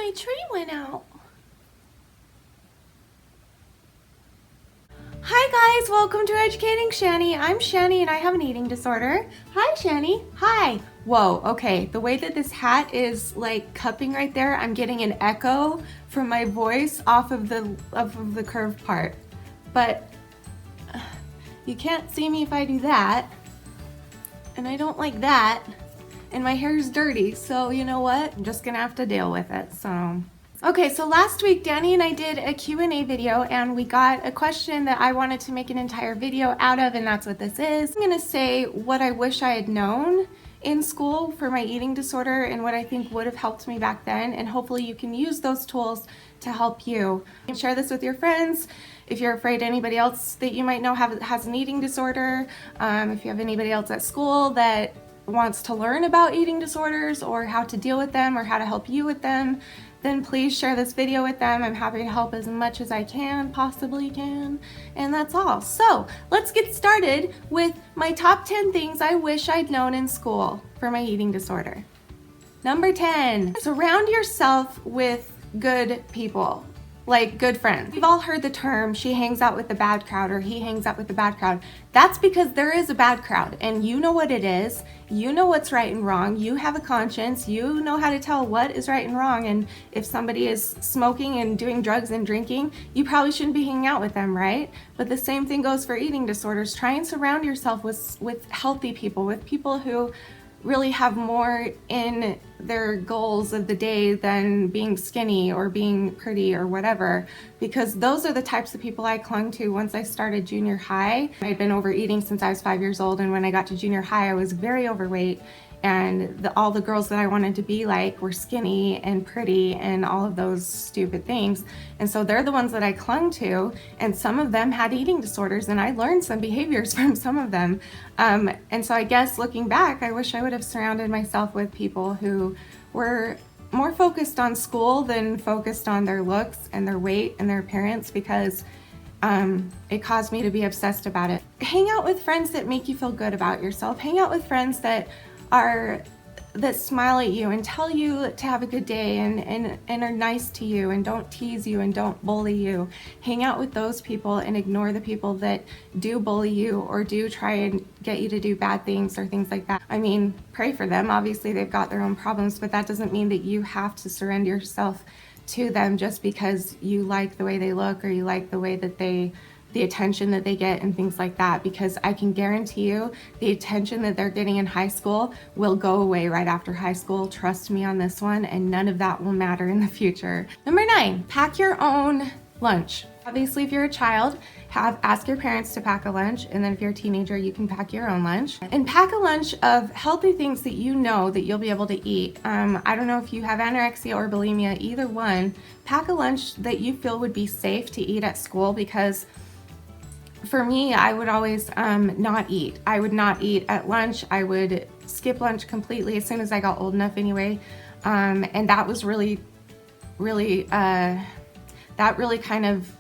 my tree went out. Hi guys, welcome to Educating Shani. I'm Shani and I have an eating disorder. Hi Shani, hi. Whoa, okay, the way that this hat is like cupping right there, I'm getting an echo from my voice off of the curved part. But you can't see me if I do that. And I don't like that. And my hair's dirty, so you know what? I'm just gonna have to deal with it, so. Okay, so last week Danny and I did a Q&A video and we got a question that I wanted to make an entire video out of, and that's what this is. I'm gonna say what I wish I had known in school for my eating disorder and what I think would have helped me back then, and hopefully you can use those tools to help you. And share this with your friends if you're afraid anybody else that you might know has an eating disorder, if you have anybody else at school that wants to learn about eating disorders or how to deal with them or how to help you with them, then please share this video with them. I'm happy to help as much as I possibly can. And that's all. So let's get started with my top 10 things I wish I'd known in school for my eating disorder. Number 10, surround yourself with good people. Like good friends. We've all heard the term, she hangs out with the bad crowd or he hangs out with the bad crowd. That's because there is a bad crowd and you know what it is. You know what's right and wrong. You have a conscience. You know how to tell what is right and wrong. And if somebody is smoking and doing drugs and drinking, you probably shouldn't be hanging out with them, right? But the same thing goes for eating disorders. Try and surround yourself with healthy people, with people who really have more in their goals of the day than being skinny or being pretty or whatever, because those are the types of people I clung to once I started junior high. I'd been overeating since I was 5 years old, and when I got to junior high I was very overweight, and all the girls that I wanted to be like were skinny and pretty and all of those stupid things. And so they're the ones that I clung to, and some of them had eating disorders and I learned some behaviors from some of them. And so I guess looking back, I wish I would have surrounded myself with people who were more focused on school than focused on their looks and their weight and their appearance, because it caused me to be obsessed about it. Hang out with friends that make you feel good about yourself. Hang out with friends that smile at you and tell you to have a good day and are nice to you and don't tease you and don't bully you. Hang out with those people and ignore the people that do bully you or do try and get you to do bad things or things like that. I mean, pray for them. Obviously they've got their own problems, but that doesn't mean that you have to surrender yourself to them just because you like the way they look or you like the way that the attention that they get and things like that, because I can guarantee you the attention that they're getting in high school will go away right after high school. Trust me on this one, and none of that will matter in the future. Number 9, pack your own lunch. Obviously, if you're a child, ask your parents to pack a lunch, and then if you're a teenager, you can pack your own lunch. And pack a lunch of healthy things that you know that you'll be able to eat. I don't know if you have anorexia or bulimia, either one. Pack a lunch that you feel would be safe to eat at school, because for me, I would always not eat. I would not eat at lunch. I would skip lunch completely as soon as I got old enough anyway. And that was really kind of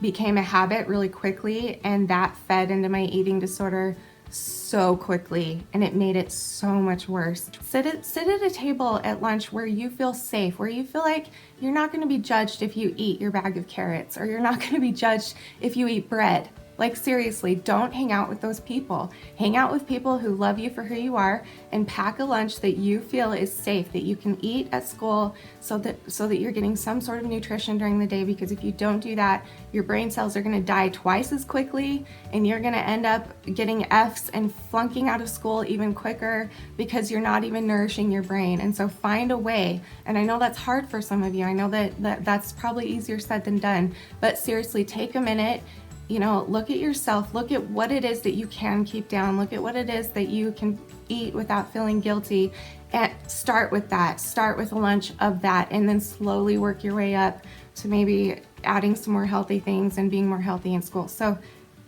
became a habit really quickly, and that fed into my eating disorder so quickly, and it made it so much worse. Sit at a table at lunch where you feel safe, where you feel like you're not going to be judged if you eat your bag of carrots, or you're not going to be judged if you eat bread. Like seriously, don't hang out with those people. Hang out with people who love you for who you are, and pack a lunch that you feel is safe, that you can eat at school, so that you're getting some sort of nutrition during the day, because if you don't do that, your brain cells are going to die twice as quickly, and you're going to end up getting F's and flunking out of school even quicker because you're not even nourishing your brain. And so find a way, and I know that's hard for some of you. I know that's probably easier said than done, but seriously, take a minute. Look at yourself, look at what it is that you can keep down, look at what it is that you can eat without feeling guilty, and start with that. Start with a lunch of that, and then slowly work your way up to maybe adding some more healthy things and being more healthy in school. So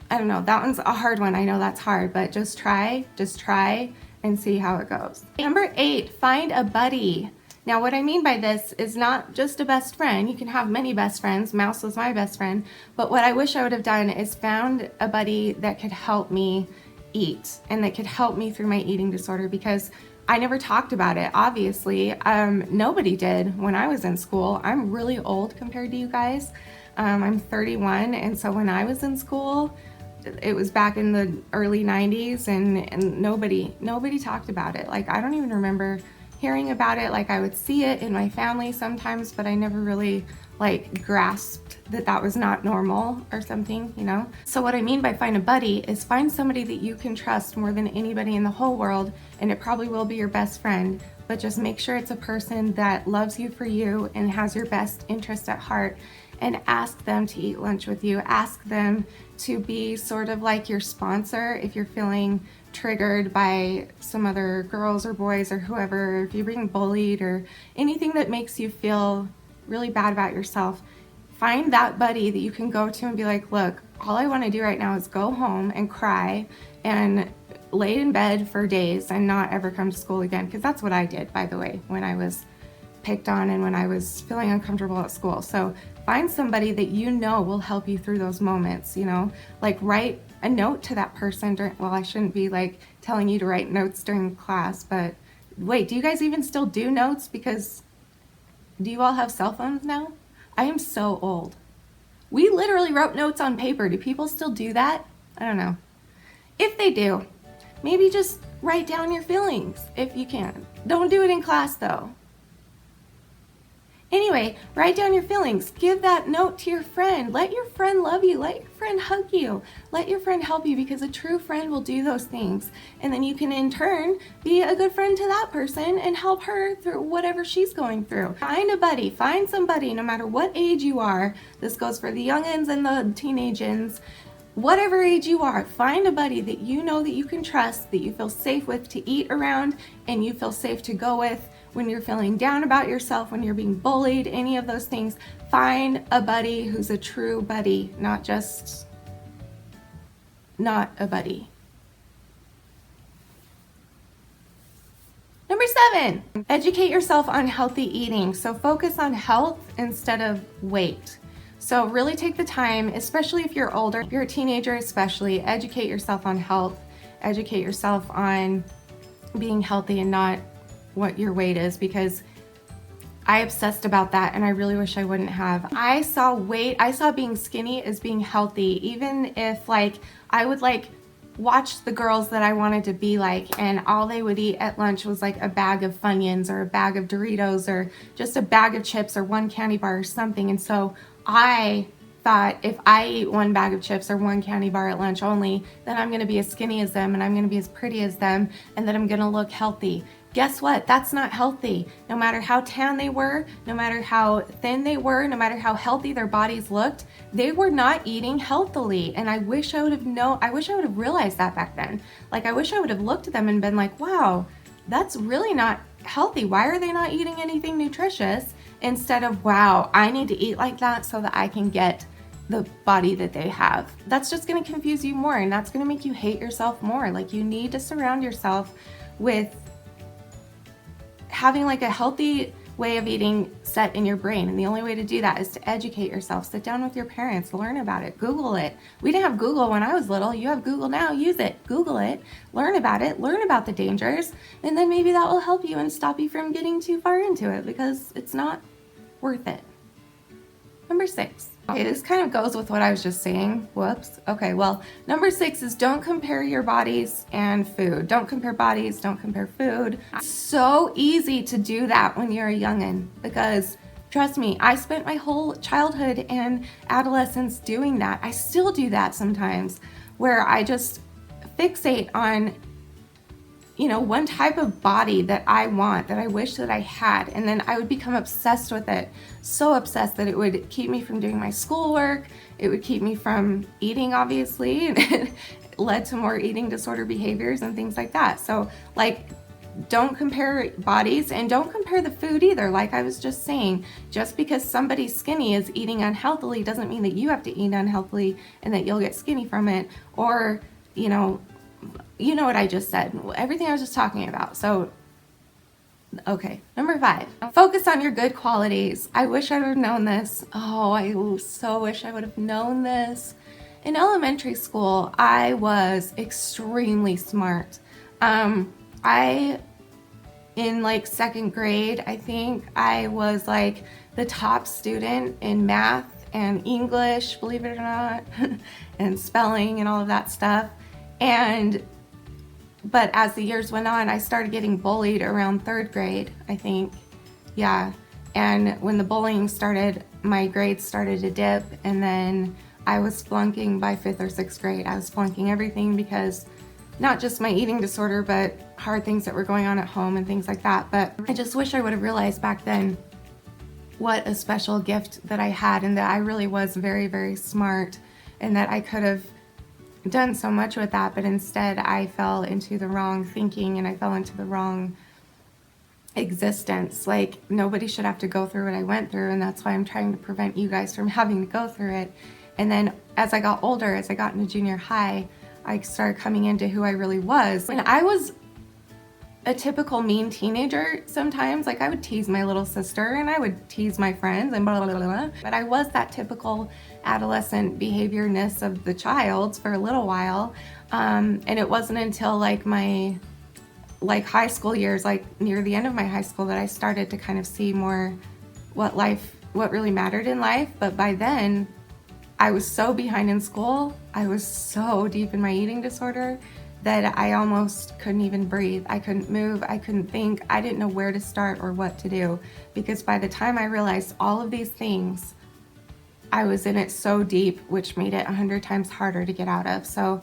I don't know, that one's a hard one. I know that's hard, but just try and see how it goes. Number 8, find a buddy. Now, what I mean by this is not just a best friend. You can have many best friends. Mouse was my best friend. But what I wish I would have done is found a buddy that could help me eat and that could help me through my eating disorder, because I never talked about it, obviously. Nobody did when I was in school. I'm really old compared to you guys. I'm 31, and so when I was in school, it was back in the early 90s, and nobody talked about it. Like, I don't even remember hearing about it. Like, I would see it in my family sometimes, but I never really like grasped that that was not normal or something, you know? So what I mean by find a buddy is find somebody that you can trust more than anybody in the whole world, and it probably will be your best friend, but just make sure it's a person that loves you for you and has your best interest at heart, and ask them to eat lunch with you. Ask them to be sort of like your sponsor if you're feeling triggered by some other girls or boys or whoever, if you're being bullied or anything that makes you feel really bad about yourself. Find that buddy that you can go to and be like, look, all I want to do right now is go home and cry and lay in bed for days and not ever come to school again. Because that's what I did, by the way, when I was picked on and when I was feeling uncomfortable at school. So find somebody that you know will help you through those moments, you know, like write a note to that person during, well, I shouldn't be like telling you to write notes during class, but wait, do you guys even still do notes? Because do you all have cell phones now? I am so old. We literally wrote notes on paper. Do people still do that? I don't know. If they do, maybe just write down your feelings if you can. Don't do it in class though. Anyway, write down your feelings. Give that note to your friend. Let your friend love you. Let your friend hug you. Let your friend help you, because a true friend will do those things. And then you can in turn be a good friend to that person and help her through whatever she's going through. Find a buddy. Find somebody, no matter what age you are. This goes for the youngins and the teenagers. Whatever age you are, find a buddy that you know that you can trust, that you feel safe with to eat around, and you feel safe to go with when you're feeling down about yourself, when you're being bullied, any of those things. Find a buddy who's a true buddy, not just not a buddy. Number 7, educate yourself on healthy eating. So focus on health instead of weight. So really take the time, especially if you're older, if you're a teenager especially, educate yourself on health, educate yourself on being healthy and not what your weight is, because I obsessed about that and I really wish I wouldn't have. I saw being skinny as being healthy, even if like I would like watch the girls that I wanted to be like, and all they would eat at lunch was like a bag of Funyuns or a bag of Doritos or just a bag of chips or one candy bar or something. And so I thought, if I eat one bag of chips or one candy bar at lunch only, then I'm gonna be as skinny as them and I'm gonna be as pretty as them and then I'm gonna look healthy. Guess what? That's not healthy. No matter how tan they were, no matter how thin they were, no matter how healthy their bodies looked, they were not eating healthily. And I wish I would have realized that back then. Like, I wish I would have looked at them and been like, wow, that's really not healthy. Why are they not eating anything nutritious? Instead of, wow, I need to eat like that so that I can get the body that they have. That's just gonna confuse you more, and that's gonna make you hate yourself more. Like, you need to surround yourself with having like a healthy way of eating set in your brain. And the only way to do that is to educate yourself. Sit down with your parents, learn about it, Google it. We didn't have Google when I was little. You have Google now, use it, Google it, learn about the dangers, and then maybe that will help you and stop you from getting too far into it, because it's not worth it. Number 6. Okay, this kind of goes with what I was just saying. Whoops. Okay, well, number 6 is don't compare your bodies and food. Don't compare bodies, don't compare food. It's so easy to do that when you're a youngin', because trust me, I spent my whole childhood and adolescence doing that. I still do that sometimes, where I just fixate on, you know, one type of body that I want, that I wish that I had, and then I would become obsessed with it. So obsessed that it would keep me from doing my schoolwork, it would keep me from eating, obviously, and it led to more eating disorder behaviors and things like that. So, like, don't compare bodies, and don't compare the food either. Like I was just saying, just because somebody skinny is eating unhealthily doesn't mean that you have to eat unhealthily and that you'll get skinny from it, or, you know what I just said, everything I was just talking about. So, okay, number 5, focus on your good qualities. I wish I would have known this. Oh, I so wish I would have known this. In elementary school, I was extremely smart. I in like second grade, I think I was like the top student in math and English, believe it or not, and spelling and all of that stuff. But as the years went on, I started getting bullied around third grade, I think. Yeah. And when the bullying started, my grades started to dip, and then I was flunking by fifth or sixth grade. I was flunking everything because not just my eating disorder, but hard things that were going on at home and things like that. But I just wish I would have realized back then what a special gift that I had, and that I really was very, very smart, and that I could have done so much with that. But instead I fell into the wrong thinking, and I fell into the wrong existence. Like, nobody should have to go through what I went through, and that's why I'm trying to prevent you guys from having to go through it. And then as I got older, as I got into junior high, I started coming into who I really was. And I was a typical mean teenager sometimes. Like, I would tease my little sister, and I would tease my friends, and blah, blah, blah, blah. But I was that typical adolescent behaviorness of the child for a little while. And it wasn't until like my high school years, like near the end of my high school, that I started to kind of see more what really mattered in life. But by then, I was so behind in school, I was so deep in my eating disorder that I almost couldn't even breathe. I couldn't move, I couldn't think, I didn't know where to start or what to do, because by the time I realized all of these things, I was in it so deep, which made it 100 times harder to get out of. So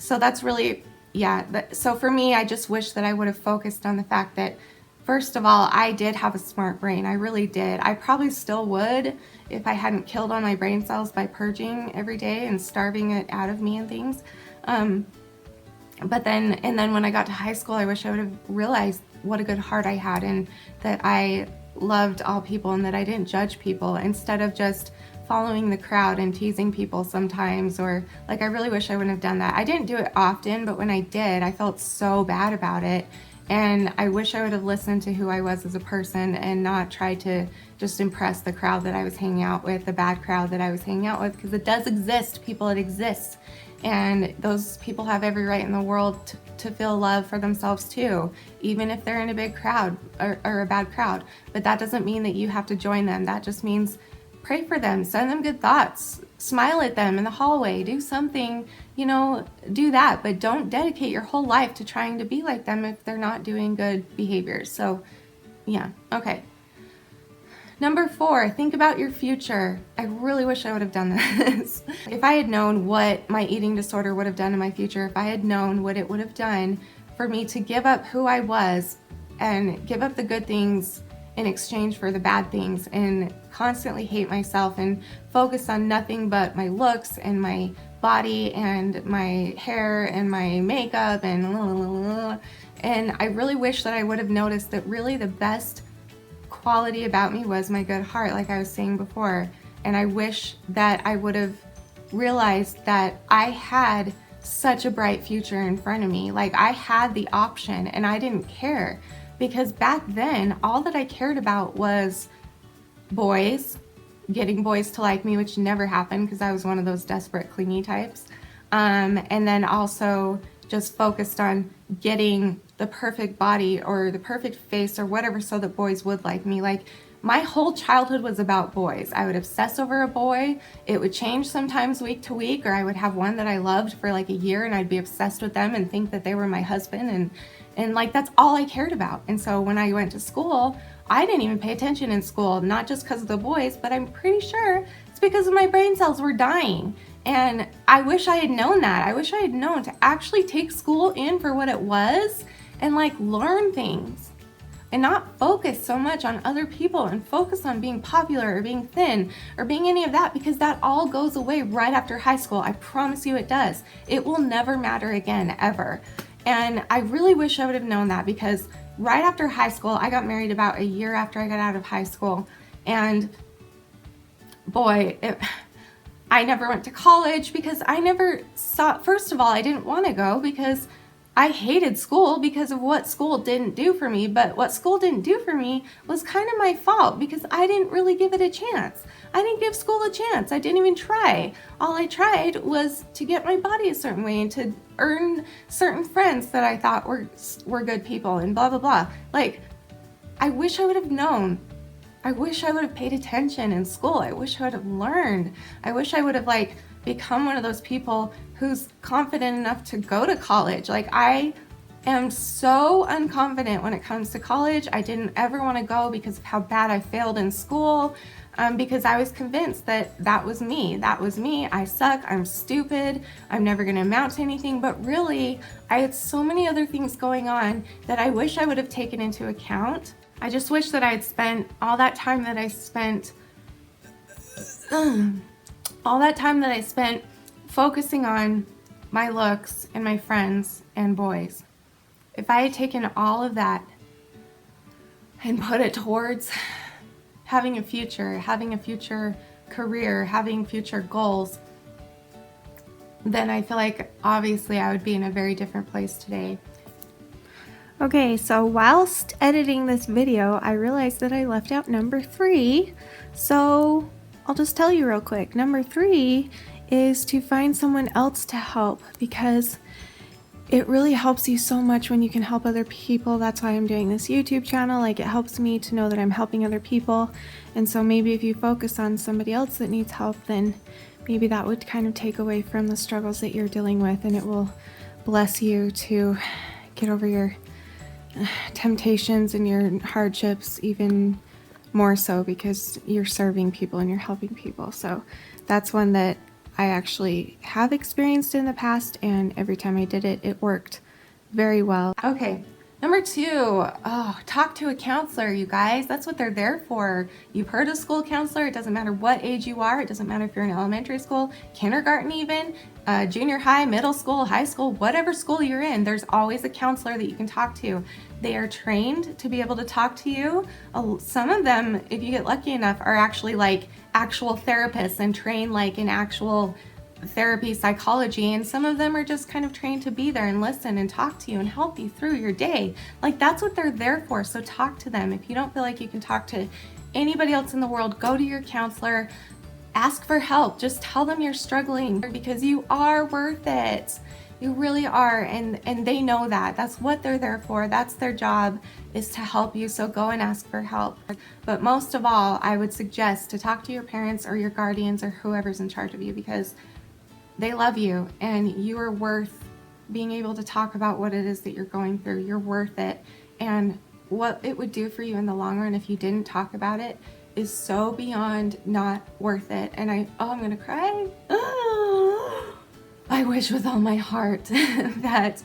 that's really, yeah. So for me, I just wish that I would have focused on the fact that, first of all, I did have a smart brain. I really did. I probably still would if I hadn't killed all my brain cells by purging every day and starving it out of me and things. But then when I got to high school, I wish I would have realized what a good heart I had, and that I loved all people, and that I didn't judge people, instead of just following the crowd and teasing people sometimes. Or like, I really wish I wouldn't have done that. I didn't do it often, but when I did, I felt so bad about it. And I wish I would have listened to who I was as a person, and not tried to just impress the crowd that I was hanging out with, the bad crowd that I was hanging out with, because it does exist, people, it exists. And those people have every right in the world to feel love for themselves too, even if they're in a big crowd or a bad crowd. But that doesn't mean that you have to join them. That just means pray for them, send them good thoughts, smile at them in the hallway, do something, do that. But don't dedicate your whole life to trying to be like them if they're not doing good behaviors. So yeah, okay. Number 4, think about your future. I really wish I would have done this. If I had known what my eating disorder would have done in my future, if I had known what it would have done for me to give up who I was and give up the good things in exchange for the bad things, and constantly hate myself and focus on nothing but my looks and my body and my hair and my makeup and I really wish that I would have noticed that really the best quality about me was my good heart, like I was saying before. And I wish that I would have realized that I had such a bright future in front of me. Like, I had the option, and I didn't care, because back then all that I cared about was boys, getting boys to like me, which never happened because I was one of those desperate clingy types. And then also just focused on getting the perfect body or the perfect face or whatever, so that boys would like me. Like, my whole childhood was about boys. I would obsess over a boy. It would change sometimes week to week, or I would have one that I loved for like a year, and I'd be obsessed with them and think that they were my husband, and like, that's all I cared about. And so when I went to school, I didn't even pay attention in school, not just because of the boys, but I'm pretty sure it's because my brain cells were dying. And I wish I had known that. I wish I had known to actually take school in for what it was, and like, learn things, and not focus so much on other people and focus on being popular or being thin or being any of that, because that all goes away right after high school. I promise you it does. It will never matter again, ever. And I really wish I would have known that, because right after high school, I got married about a year after I got out of high school. And boy, I never went to college because I never saw, first of all, I didn't want to go because I hated school because of what school didn't do for me, but what school didn't do for me was kind of my fault because I didn't really give it a chance. I didn't give school a chance. I didn't even try. All I tried was to get my body a certain way and to earn certain friends that I thought were good people and blah, blah, blah. Like, I wish I would have known. I wish I would have paid attention in school. I wish I would have learned. I wish I would have like become one of those people who's confident enough to go to college. Like, I am so unconfident when it comes to college. I didn't ever want to go because of how bad I failed in school, because I was convinced that that was me. That was me. I suck. I'm stupid. I'm never going to amount to anything. But really, I had so many other things going on that I wish I would have taken into account. I just wish that I had spent all that time that I spent focusing on my looks and my friends and boys. If I had taken all of that and put it towards having a future career, having future goals, then I feel like obviously I would be in a very different place today. Okay, so whilst editing this video, I realized that I left out number 3. So I'll just tell you real quick. Number 3 is to find someone else to help, because it really helps you so much when you can help other people. That's why I'm doing this YouTube channel. Like, it helps me to know that I'm helping other people. And so maybe if you focus on somebody else that needs help, then maybe that would kind of take away from the struggles that you're dealing with, and it will bless you to get over your temptations and your hardships even more so, because you're serving people and you're helping people. So that's one that I actually have experienced in the past, and every time I did it, it worked very well. Okay, number 2, talk to a counselor, you guys. That's what they're there for. You've heard of school counselor. It doesn't matter what age you are. It doesn't matter if you're in elementary school, kindergarten even, junior high, middle school, high school, whatever school you're in, there's always a counselor that you can talk to. They are trained to be able to talk to you. Some of them, if you get lucky enough, are actually like actual therapists and trained like in actual therapy psychology, and some of them are just kind of trained to be there and listen and talk to you and help you through your day. Like, that's what they're there for. So talk to them. If you don't feel like you can talk to anybody else in the world, go to your counselor. Ask for help. Just tell them you're struggling, because you are worth it. You really are, and they know that. That's what they're there for. That's their job, is to help you. So go and ask for help. But most of all, I would suggest to talk to your parents or your guardians or whoever's in charge of you, because they love you and you are worth being able to talk about what it is that you're going through. You're worth it. And what it would do for you in the long run if you didn't talk about it is so beyond not worth it. And I'm gonna cry. I wish with all my heart that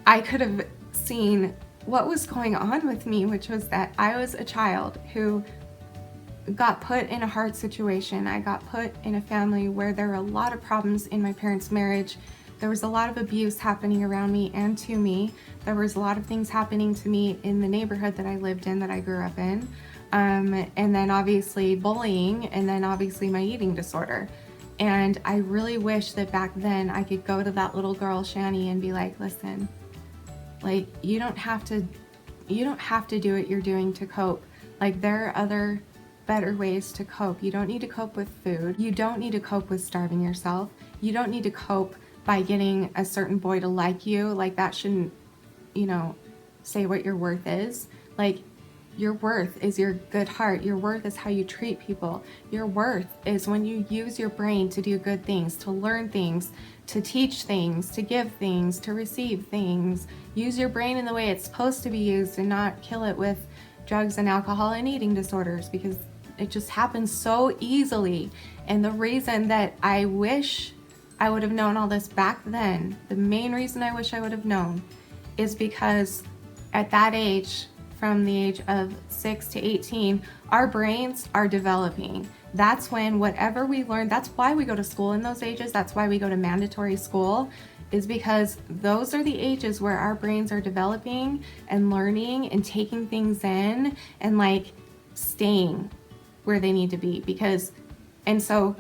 I could have seen what was going on with me, which was that I was a child who got put in a hard situation. I got put in a family where there were a lot of problems in my parents' marriage. There was a lot of abuse happening around me and to me. There was a lot of things happening to me in the neighborhood that I lived in, that I grew up in. And then obviously bullying, and then obviously my eating disorder. And I really wish that back then I could go to that little girl, Shani, and be like, listen, like, you don't have to do what you're doing to cope. Like, there are other better ways to cope. You don't need to cope with food. You don't need to cope with starving yourself. You don't need to cope by getting a certain boy to like you. Like, that shouldn't, say what your worth is. Like, your worth is your good heart. Your worth is how you treat people. Your worth is when you use your brain to do good things, to learn things, to teach things, to give things, to receive things. Use your brain in the way it's supposed to be used, and not kill it with drugs and alcohol and eating disorders, because it just happens so easily. And the reason that I wish I would have known all this back then, the main reason I wish I would have known, is because at that age, from the age of 6 to 18, our brains are developing. That's when whatever we learn, that's why we go to school in those ages. That's why we go to mandatory school, is because those are the ages where our brains are developing and learning and taking things in and like staying where they need to be. And so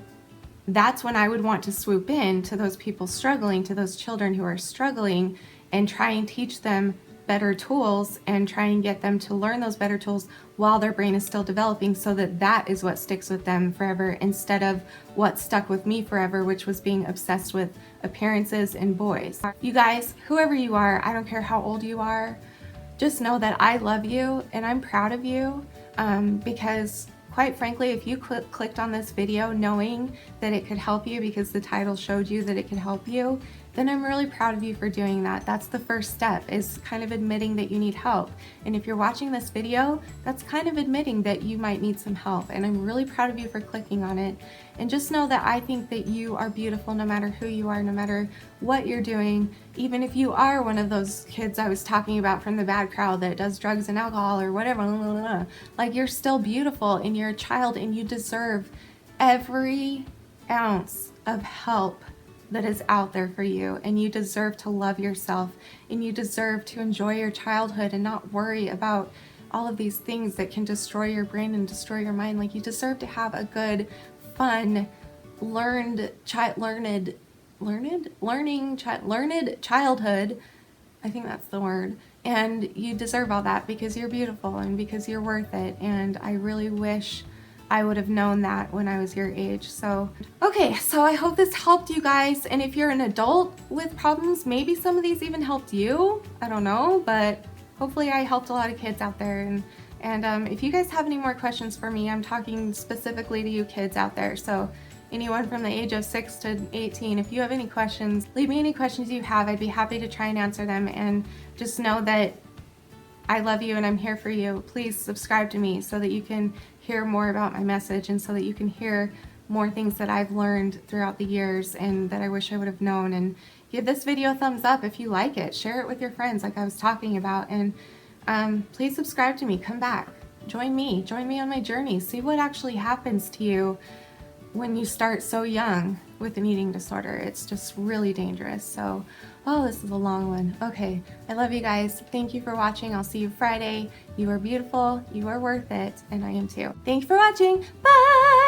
that's when I would want to swoop in to those people struggling, to those children who are struggling, and try and teach them better tools and try and get them to learn those better tools while their brain is still developing, so that that is what sticks with them forever, instead of what stuck with me forever, which was being obsessed with appearances and boys. You guys, whoever you are, I don't care how old you are, just know that I love you and I'm proud of you, because quite frankly, if you clicked on this video knowing that it could help you because the title showed you that it could help you, then I'm really proud of you for doing that. That's the first step, is kind of admitting that you need help. And if you're watching this video, that's kind of admitting that you might need some help. And I'm really proud of you for clicking on it. And just know that I think that you are beautiful no matter who you are, no matter what you're doing. Even if you are one of those kids I was talking about from the bad crowd that does drugs and alcohol or whatever, like, you're still beautiful and you're a child and you deserve every ounce of help that is out there for you, and you deserve to love yourself, and you deserve to enjoy your childhood and not worry about all of these things that can destroy your brain and destroy your mind. Like, you deserve to have a good, fun, learned childhood. I think that's the word. And you deserve all that because you're beautiful and because you're worth it. And I really wish I would have known that when I was your age. So, okay, so I hope this helped you guys. And if you're an adult with problems, maybe some of these even helped you. I don't know, but hopefully I helped a lot of kids out there. And if you guys have any more questions for me, I'm talking specifically to you kids out there. So anyone from the age of 6 to 18, if you have any questions, leave me any questions you have. I'd be happy to try and answer them. And just know that I love you and I'm here for you. Please subscribe to me so that you can hear more about my message and so that you can hear more things that I've learned throughout the years and that I wish I would have known. And give this video a thumbs up if you like it. Share it with your friends like I was talking about. And please subscribe to me. Come back. Join me on my journey. See what actually happens to you when you start so young with an eating disorder. It's just really dangerous. So, oh, this is a long one. Okay, I love you guys. Thank you for watching. I'll see you Friday. You are beautiful, you are worth it, and I am too. Thank you for watching. Bye!